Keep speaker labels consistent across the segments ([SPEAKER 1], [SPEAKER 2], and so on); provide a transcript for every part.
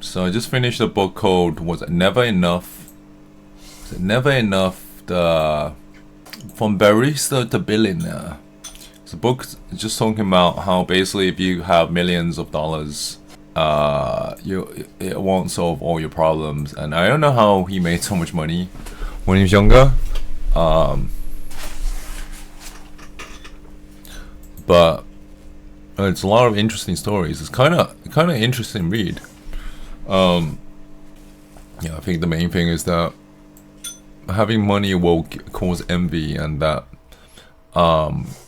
[SPEAKER 1] So I just finished a book called Was It Never Enough? Was It Never Enough? The From Barista to Billionaire. It's a book just talking about how basically if you have millions of dollars, it won't solve all your problems. And I don't know how he made so much money when he was younger. But it's a lot of interesting stories. It's kind of interesting read. Yeah, I think the main thing is that having money will cause envy, and that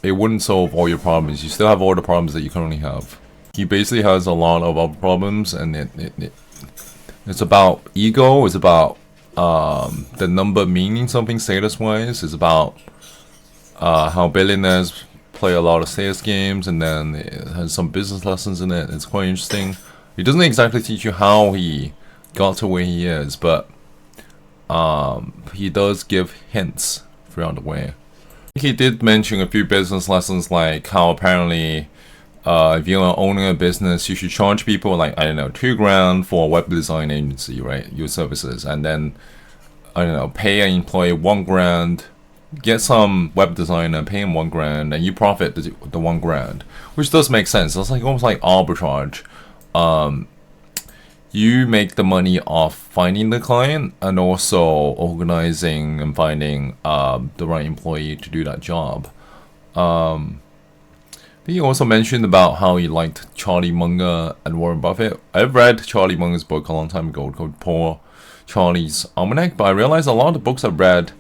[SPEAKER 1] it wouldn't solve all your problems. You still have all the problems that you currently have. He basically has a lot of other problems, and it's about ego. It's about the number meaning something status-wise. It's about how billionaires play a lot of sales games, and then it has some business lessons in it. It's quite interesting. He doesn't exactly teach you how he got to where he is, but he does give hints throughout the way. He did mention a few business lessons, like how apparently if you're owning a business, you should charge people like, I don't know, $2,000 for a web design agency, right? Your services, and then I don't know, pay an employee $1,000, get some web designer, pay him $1,000, and you profit the $1,000, which does make sense. It's like almost like arbitrage. You make the money off finding the client and also organizing and finding the right employee to do that job. He also mentioned about how he liked Charlie Munger and Warren Buffett. I've read Charlie Munger's book a long time ago called Poor Charlie's Almanac, but I realized a lot of the books I read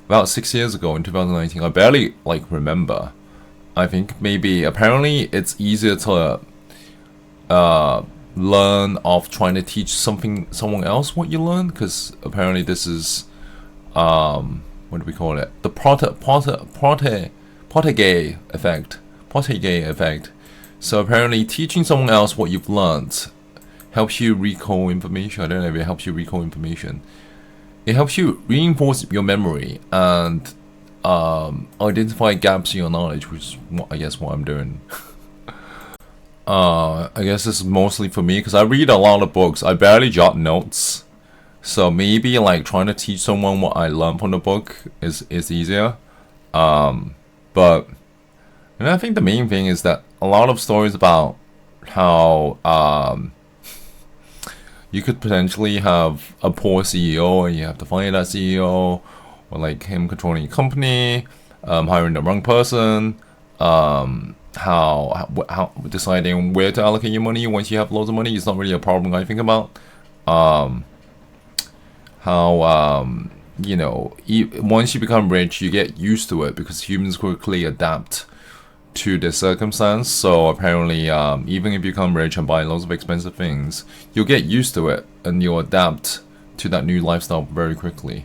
[SPEAKER 1] about 6 years ago in 2019, I barely remember. I think maybe apparently it's easier to learn off trying to teach someone else what you learn, because apparently this is what do we call it? The Portegay effect. So apparently teaching someone else what you've learned helps you recall information. I don't know if it helps you recall information. It helps you reinforce your memory and identify gaps in your knowledge, which is I guess what I'm doing. I guess this is mostly for me because I read a lot of books. I barely jot notes, so maybe trying to teach someone what I learned from the book is easier. But I think the main thing is that a lot of stories about how you could potentially have a poor CEO and you have to fire that CEO, or him controlling a company, hiring the wrong person, how deciding where to allocate your money once you have loads of money is not really a problem I think about. Once you become rich, you get used to it because humans quickly adapt to the circumstance. So apparently, even if you become rich and buy lots of expensive things, you'll get used to it and you'll adapt to that new lifestyle very quickly.